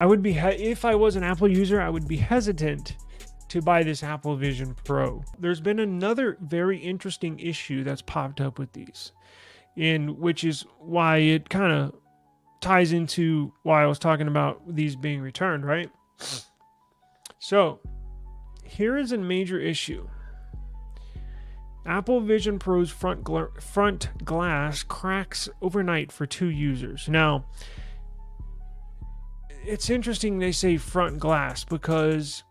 I would be, if I was an Apple user, I would be hesitant to buy this Apple Vision Pro. There's been another very interesting issue that's popped up with these, which is why it kind of ties into why I was talking about these being returned, right? So here is a major issue. Apple Vision Pro's front glass cracks overnight for 2 users. Now, it's interesting they say front glass, because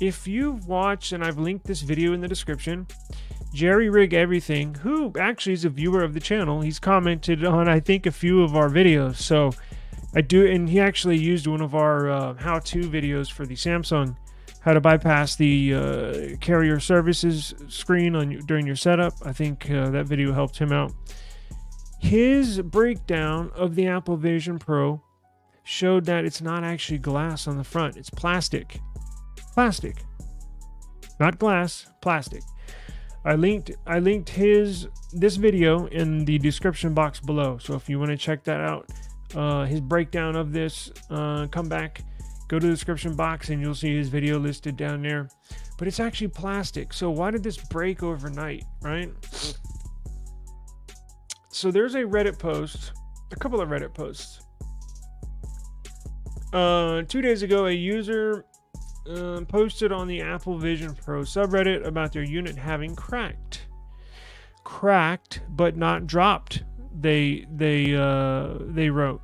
if you've watched, and I've linked this video in the description, Jerry Rig Everything, who actually is a viewer of the channel, he's commented on, I think, a few of our videos. So I do, and he actually used one of our how-to videos for the Samsung, how to bypass the carrier services screen during your setup. I think that video helped him out. His breakdown of the Apple Vision Pro showed that it's not actually glass on the front, it's plastic. Plastic, not glass, plastic. I linked this video in the description box below, so if you want to check that out, his breakdown of this, come back, go to the description box and you'll see his video listed down there. But it's actually plastic, so why did this break overnight, right? So there's a Reddit post, a couple of Reddit posts. 2 days ago, a user posted on the Apple Vision Pro subreddit about their unit having cracked, but not dropped. They wrote.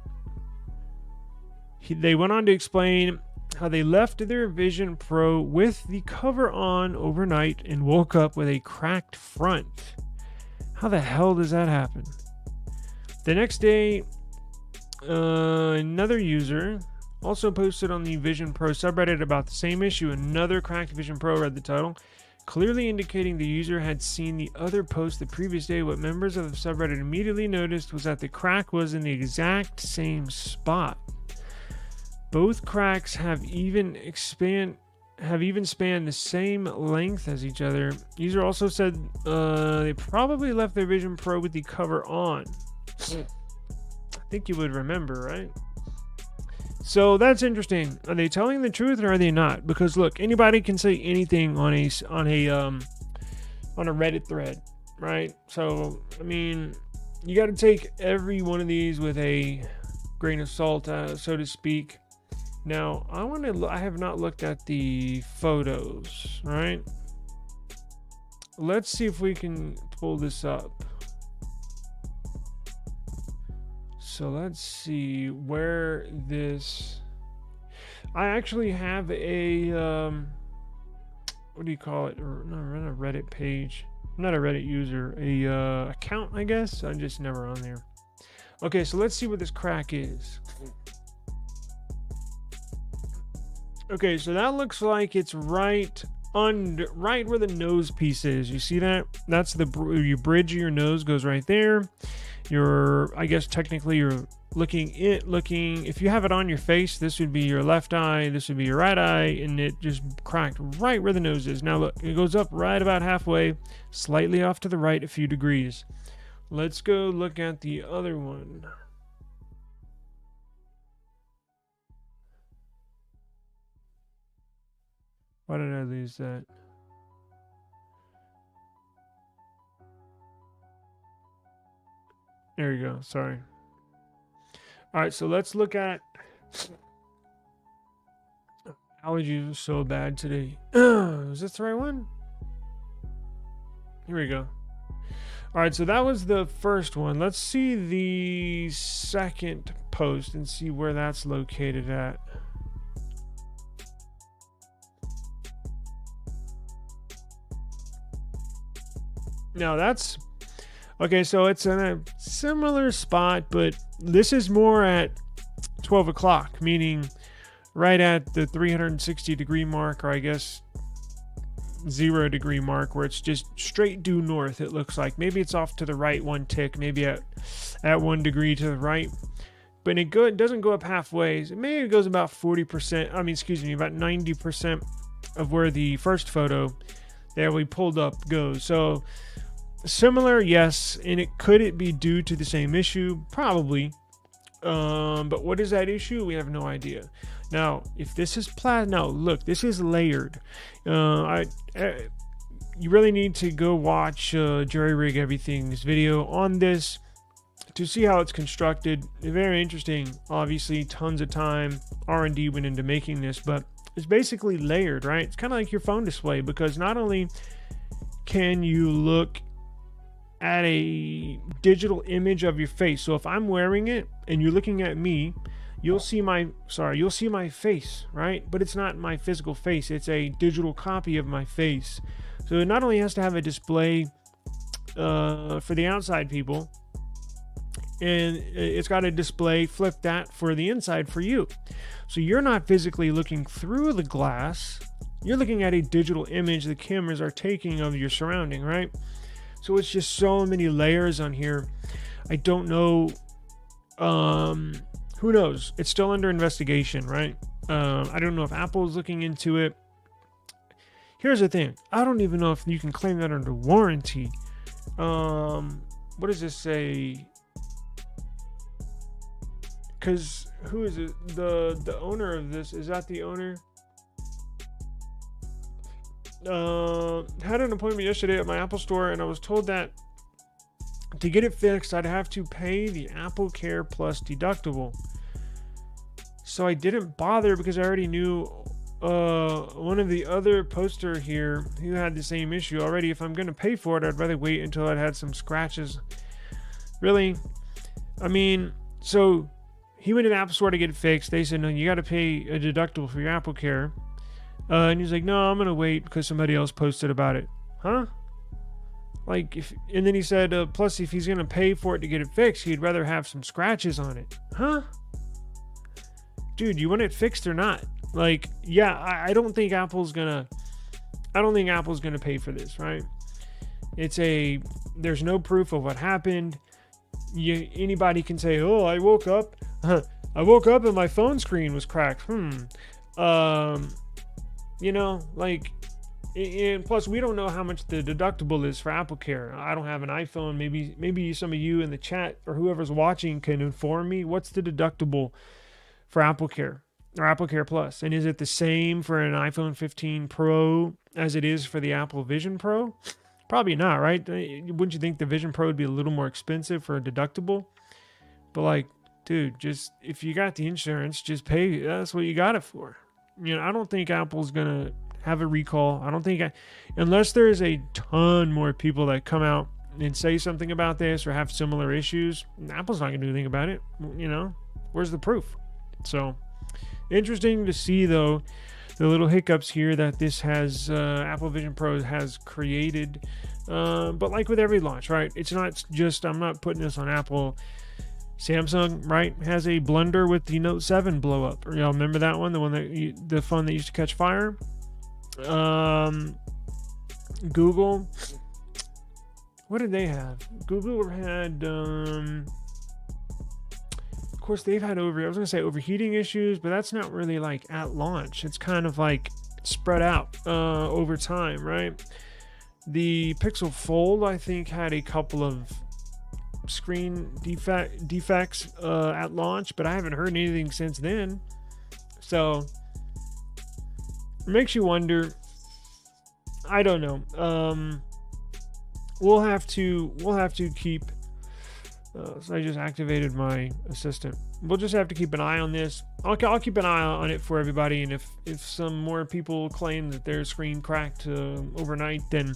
They went on to explain how they left their Vision Pro with the cover on overnight and woke up with a cracked front. How the hell does that happen? The next day, another user also posted on the Vision Pro subreddit about the same issue. Another cracked Vision Pro, read the title, clearly indicating the user had seen the other post the previous day. What members of the subreddit immediately noticed was that the crack was in the exact same spot. Both cracks have even spanned the same length as each other. User also said they probably left their Vision Pro with the cover on. I think you would remember, right? So that's interesting. Are they telling the truth or are they not? Because look, anybody can say anything on a Reddit thread, right? So I mean, you got to take every one of these with a grain of salt, so to speak. Now, I have not looked at the photos, right? Let's see if we can pull this up. So let's see where this. I actually have a what do you call it? Not a Reddit page. I'm not a Reddit user. A account, I guess. I'm just never on there. Okay, so let's see what this crack is. Okay, so that looks like it's right where the nose piece is. You see that? That's your bridge of your nose goes right there. I guess technically you're looking, if you have it on your face, this would be your left eye, this would be your right eye, and it just cracked right where the nose is. Now look, it goes up right about halfway, slightly off to the right a few degrees. Let's go look at the other one. Why did I lose that? There you go. Sorry. All right, so let's look at. Allergies are so bad today. Is this the right one? Here we go. All right, so that was the first one. Let's see the second post and see where that's located at. Now that's okay, so it's in a similar spot, but this is more at 12 o'clock, meaning right at the 360 degree mark, or I guess 0 degree mark, where it's just straight due north. It looks like maybe it's off to the right one tick, maybe at 1 degree to the right, but it doesn't go up halfway. Maybe it goes about 40%. I mean, excuse me, about 90% of where the first photo that we pulled up goes. So similar, yes. And could it be due to the same issue? Probably. But what is that issue? We have no idea. Now, if this is no, look, this is layered. You really need to go watch Jerry Rig Everything's video on this to see how it's constructed. Very interesting. Obviously, tons of time, R&D went into making this, but it's basically layered, right? It's kind of like your phone display, because not only can you look at a digital image of your face. So if I'm wearing it and you're looking at me, you'll see my face, right? But it's not my physical face. It's a digital copy of my face. So it not only has to have a display for the outside people, and it's got a display, flip that for the inside for you. So you're not physically looking through the glass. You're looking at a digital image the cameras are taking of your surrounding, right? So it's just so many layers on here. I don't know. Who knows? It's still under investigation, right? I don't know if Apple's looking into it. Here's the thing. I don't even know if you can claim that under warranty. What does this say? Because who is it? The owner of this, is that the owner? Had an appointment yesterday at my Apple store, and I was told that to get it fixed I'd have to pay the Apple Care Plus deductible. So I didn't bother because I already knew one of the other poster here who had the same issue already. If I'm going to pay for it, I'd rather wait until I'd had some scratches. Really? I mean, so he went to the Apple store to get it fixed. They said, no, you got to pay a deductible for your Apple Care. And he's like, no, I'm going to wait because somebody else posted about it. Huh? Like, and then he said, plus if he's going to pay for it to get it fixed, he'd rather have some scratches on it. Huh? Dude, you want it fixed or not? Like, yeah, I don't think Apple's going to pay for this, right? There's no proof of what happened. Anybody can say, oh, I woke up and my phone screen was cracked. You know, like, and plus we don't know how much the deductible is for Apple Care. I don't have an iPhone. Maybe some of you in the chat or whoever's watching can inform me. What's the deductible for Apple Care or Apple Care Plus? And is it the same for an iPhone 15 Pro as it is for the Apple Vision Pro? Probably not, right? Wouldn't you think the Vision Pro would be a little more expensive for a deductible? But like, dude, just if you got the insurance, just pay. That's what you got it for. You know, I don't think Apple's going to have a recall. I don't think, unless there's a ton more people that come out and say something about this or have similar issues, Apple's not going to do anything about it. You know, where's the proof? So, interesting to see, though, the little hiccups here that this has, Apple Vision Pro has created. But like with every launch, right? It's not just, I'm not putting this on Apple. Samsung, right, has a blunder with the Note 7 blow up. Y'all remember that one? The phone that used to catch fire? Google. What did they have? Google had, of course, they've had overheating issues, but that's not really like at launch. It's kind of like spread out over time, right? The Pixel Fold, I think, had a couple of screen defects at launch, but I haven't heard anything since then. So it makes you wonder. I don't know. We'll have to keep. So I just activated my assistant. We'll just have to keep an eye on this. I'll keep an eye on it for everybody, and if some more people claim that their screen cracked overnight, then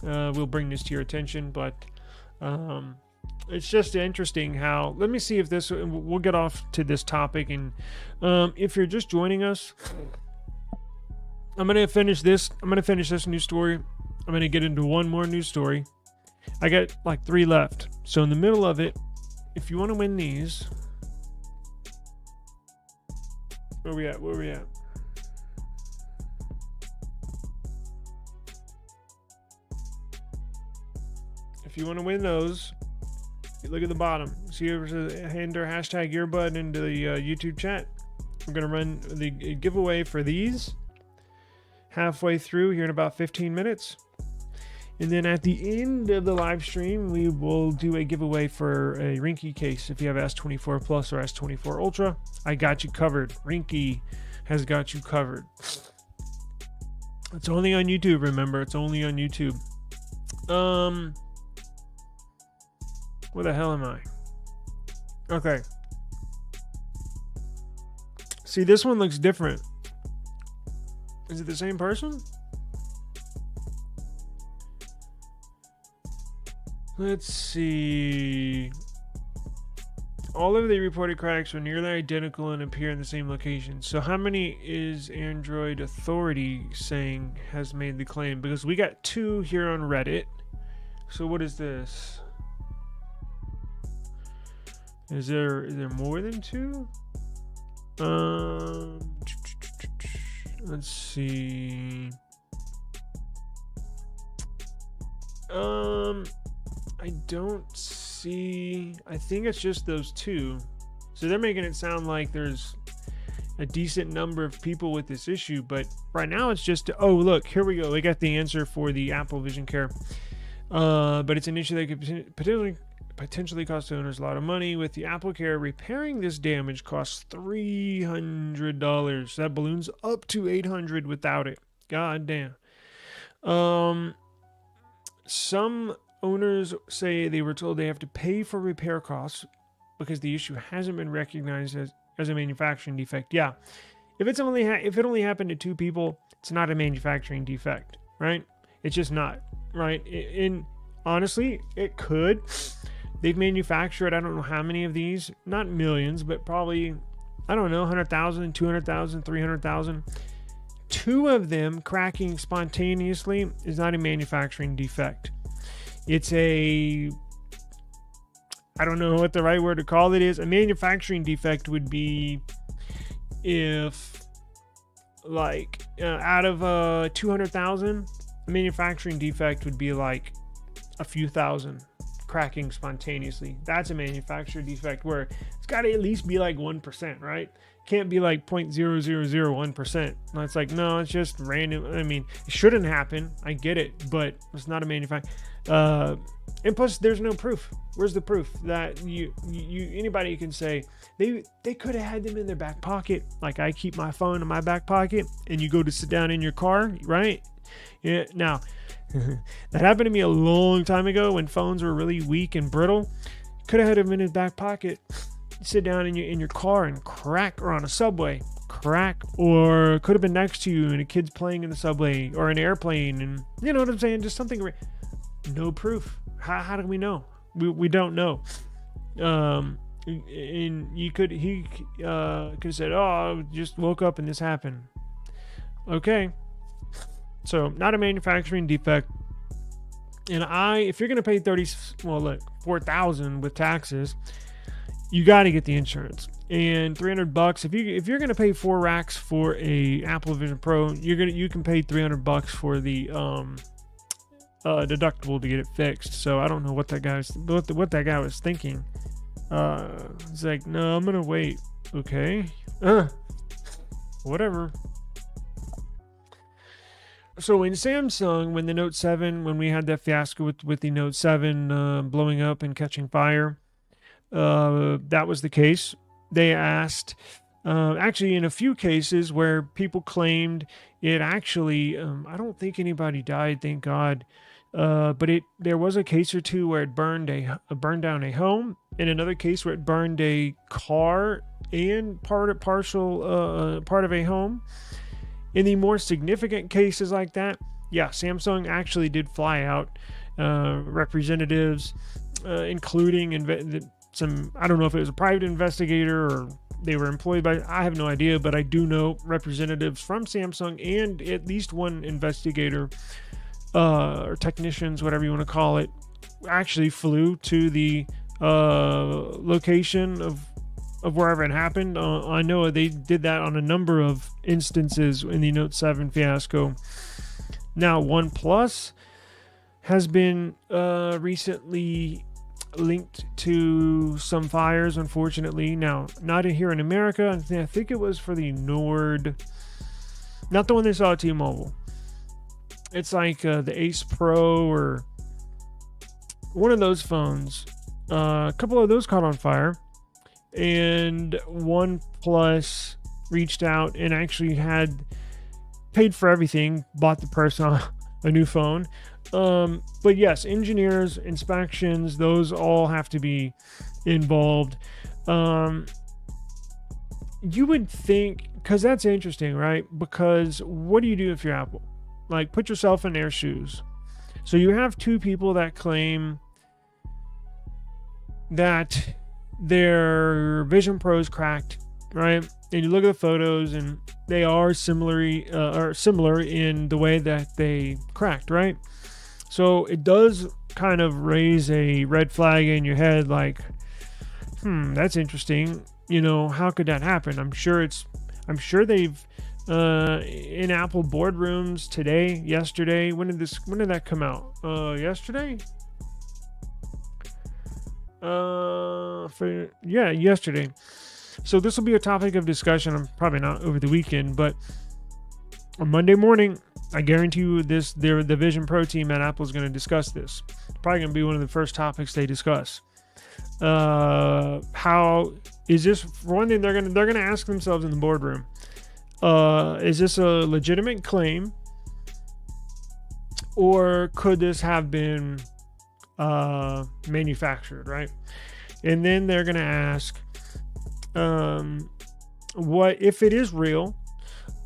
we'll bring this to your attention. But it's just interesting how, let me see if this, we'll get off to this topic. And if you're just joining us, I'm going to finish this news story. I'm going to get into one more news story. I got like 3 left. So in the middle of it, if you want to win these, where we at? If you want to win those, look at the bottom. See if there's a enter hashtag earbud into the YouTube chat. I'm going to run the giveaway for these halfway through here in about 15 minutes. And then at the end of the live stream, we will do a giveaway for a Rinky case. If you have S24 Plus or S24 Ultra, I got you covered. Rinky has got you covered. It's only on YouTube, remember. It's only on YouTube. Where the hell am I? Okay. See, this one looks different. Is it the same person? Let's see. All of the reported cracks are nearly identical and appear in the same location. So how many is Android Authority saying has made the claim? Because we got 2 here on Reddit. So what is this? Is there more than 2? Let's see. I don't see. I think it's just those 2. So they're making it sound like there's a decent number of people with this issue, but right now it's just, oh look, here we go. We got the answer for the Apple Vision Care. But it's an issue that could potentially cost owners a lot of money. With the Apple Care, repairing this damage costs $300. That balloons up to $800 without it. God damn. Some owners say they were told they have to pay for repair costs because the issue hasn't been recognized as a manufacturing defect. Yeah, if it only happened to 2 people, it's not a manufacturing defect, right? It's just not, right? Honestly, it could. They've manufactured, I don't know how many of these, not millions, but probably, I don't know, 100,000, 200,000, 300,000. 2 of them cracking spontaneously is not a manufacturing defect. It's I don't know what the right word to call it is. A manufacturing defect would be if, like, out of 200,000, a manufacturing defect would be like a few thousand cracking spontaneously. That's a manufacturer defect where it's got to at least be like 1%, right? Can't be like 0.0001%. It's like, no, it's just random. I mean, it shouldn't happen. I get it, but it's not a manufacturer. And plus, there's no proof. Where's the proof that anybody can say they could have had them in their back pocket? Like I keep my phone in my back pocket, and you go to sit down in your car, right? Yeah. Now, that happened to me a long time ago when phones were really weak and brittle. Could have had them in his back pocket. Sit down in your car and crack, or on a subway, crack, or could have been next to you and a kid's playing in the subway or an airplane, and you know what I'm saying? Just something. No proof. How do we know? We don't know. And he could have said, "Oh, I just woke up and this happened." Okay, so not a manufacturing defect. And if you're gonna pay $4,000 with taxes, you got to get the insurance. And $300 if you're gonna pay 4 racks for a Apple Vision Pro, you can pay $300 for the deductible to get it fixed. So I don't know what that guy was thinking. It's like, no, I'm gonna wait. Okay, whatever. So in Samsung, when the Note 7, when we had that fiasco with the Note 7 blowing up and catching fire, that was the case. They asked, actually in a few cases where people claimed it actually, I don't think anybody died, thank God. But there was a case or two where it burned down a home, and another case where it burned a car and part of a home. In the more significant cases like that, yeah, Samsung actually did fly out representatives, including some, I don't know if it was a private investigator or they were employed by, I have no idea, but I do know representatives from Samsung and at least one investigator or technicians, whatever you want to call it, actually flew to the location of wherever it happened. I know they did that on a number of instances in the Note 7 fiasco. Now, OnePlus has been recently linked to some fires, unfortunately. Now, not here in America. I think it was for the Nord, not the one they saw at T-Mobile. It's like the Ace Pro or one of those phones. A couple of those caught on fire, and OnePlus reached out and actually had paid for everything, bought the person a new phone. But yes, engineers, inspections, those all have to be involved. You would think, because that's interesting, right? Because what do you do if you're Apple? Like, put yourself in their shoes. So you have two people that claim that their Vision Pro's cracked, right? And you look at the photos, and they are similar in the way that they cracked, right? So it does kind of raise a red flag in your head, like, that's interesting. You know, how could that happen? I'm sure they've in Apple boardrooms today, yesterday. When did that come out? Yesterday? Yesterday. So this will be a topic of discussion. Probably not over the weekend, but on Monday morning, I guarantee you the Vision Pro team at Apple is going to discuss this. Probably going to be one of the first topics they discuss. How is this? For one thing, they're going to ask themselves in the boardroom, is this a legitimate claim, or could this have been manufactured, right? And then they're going to ask, what if it is real?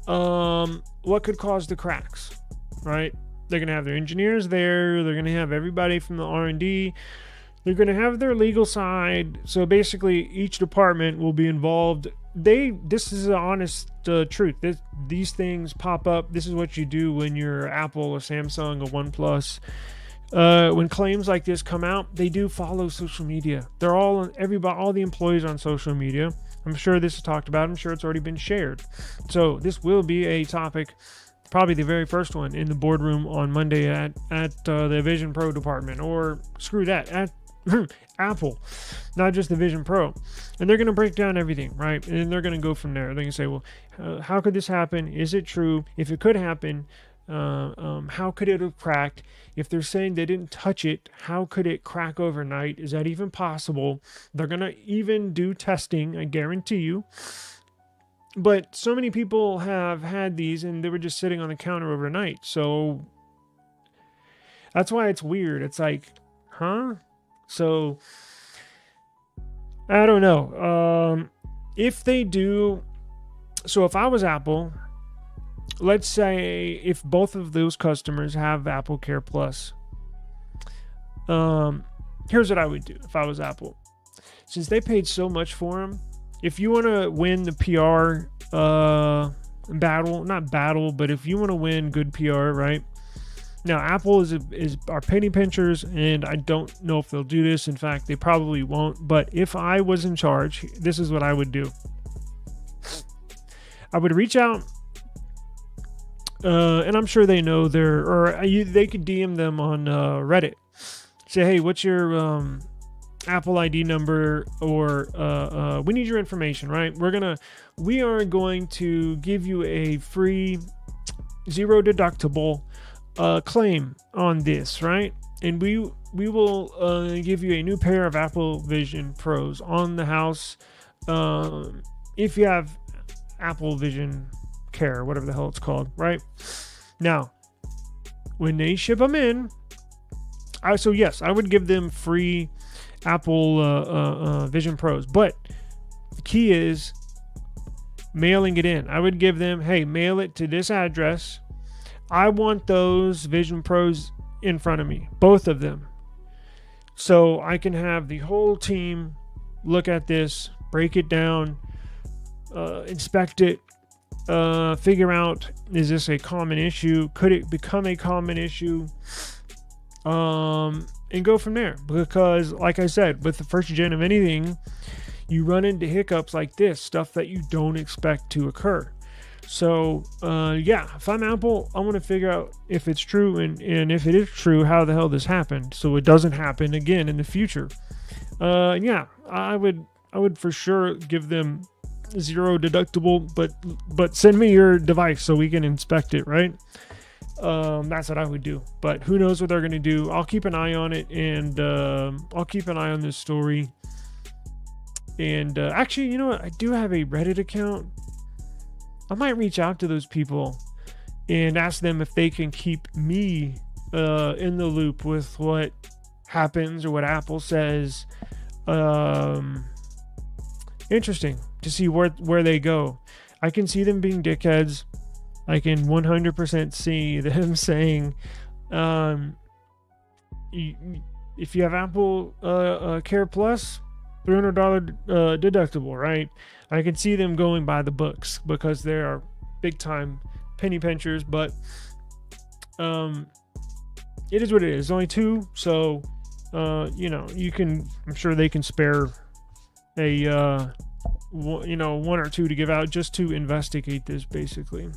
What could cause the cracks, right? They're going to have their engineers there. They're going to have everybody from the R&D. They're going to have their legal side. So basically, each department will be involved. This is the honest truth. These things pop up. This is what you do when you're Apple, a Samsung, a OnePlus. When claims like this come out, they do follow social media. They're all the employees on social media. I'm sure this is talked about. I'm sure it's already been shared. So this will be a topic, probably the very first one in the boardroom on Monday at the Vision Pro department, or screw that, at Apple, not just the Vision Pro. And they're going to break down everything, right? And they're going to go from there. They're going to say, well, how could this happen? Is it true? If it could happen, how could it have cracked? If they're saying they didn't touch it, how could it crack overnight? Is that even possible? They're going to even do testing, I guarantee you. But so many people have had these and they were just sitting on the counter overnight. So that's why it's weird. It's like, huh? So I don't know. If they do, so if I was Apple, let's say if both of those customers have Apple Care Plus, here's what I would do if I was Apple. Since they paid so much for them, if you want to win the PR battle, but if you want to win good PR, right? Now, Apple is our penny pinchers, and I don't know if they'll do this. In fact, they probably won't. But if I was in charge, this is what I would do. I would reach out, and I'm sure they know they could DM them on Reddit. Say, hey, what's your Apple ID number, or we need your information, right? We are going to give you a free, zero deductible claim on this, right? And we will give you a new pair of Apple Vision Pros on the house if you have Apple Vision Care, whatever the hell it's called, right? Now, when they ship them in, I would give them free Apple Vision Pros, but the key is mailing it in. I would give them, hey, mail it to this address. I want those Vision Pros in front of me, both of them, so I can have the whole team look at this, break it down, inspect it, figure out, is this a common issue? Could it become a common issue? And go from there. Because, like I said, with the first gen of anything, you run into hiccups like this, stuff that you don't expect to occur. So, if I'm Apple, I want to figure out if it's true, and if it is true, how the hell this happened, so it doesn't happen again in the future. I would for sure give them zero deductible, but send me your device so we can inspect it, right? That's what I would do. But who knows what they're going to do. I'll keep an eye on it, and I'll keep an eye on this story. And actually, you know what? I do have a Reddit account. I might reach out to those people and ask them if they can keep me in the loop with what happens or what Apple says. Interesting to see where they go. I can see them being dickheads. I can 100% see them saying, if you have Apple Care Plus, $300 deductible, right? I can see them going by the books because they are big time penny pinchers, but it is what it is. It's only 2, so you know, you can, I'm sure they can spare a 1 or 2 to give out just to investigate this, basically.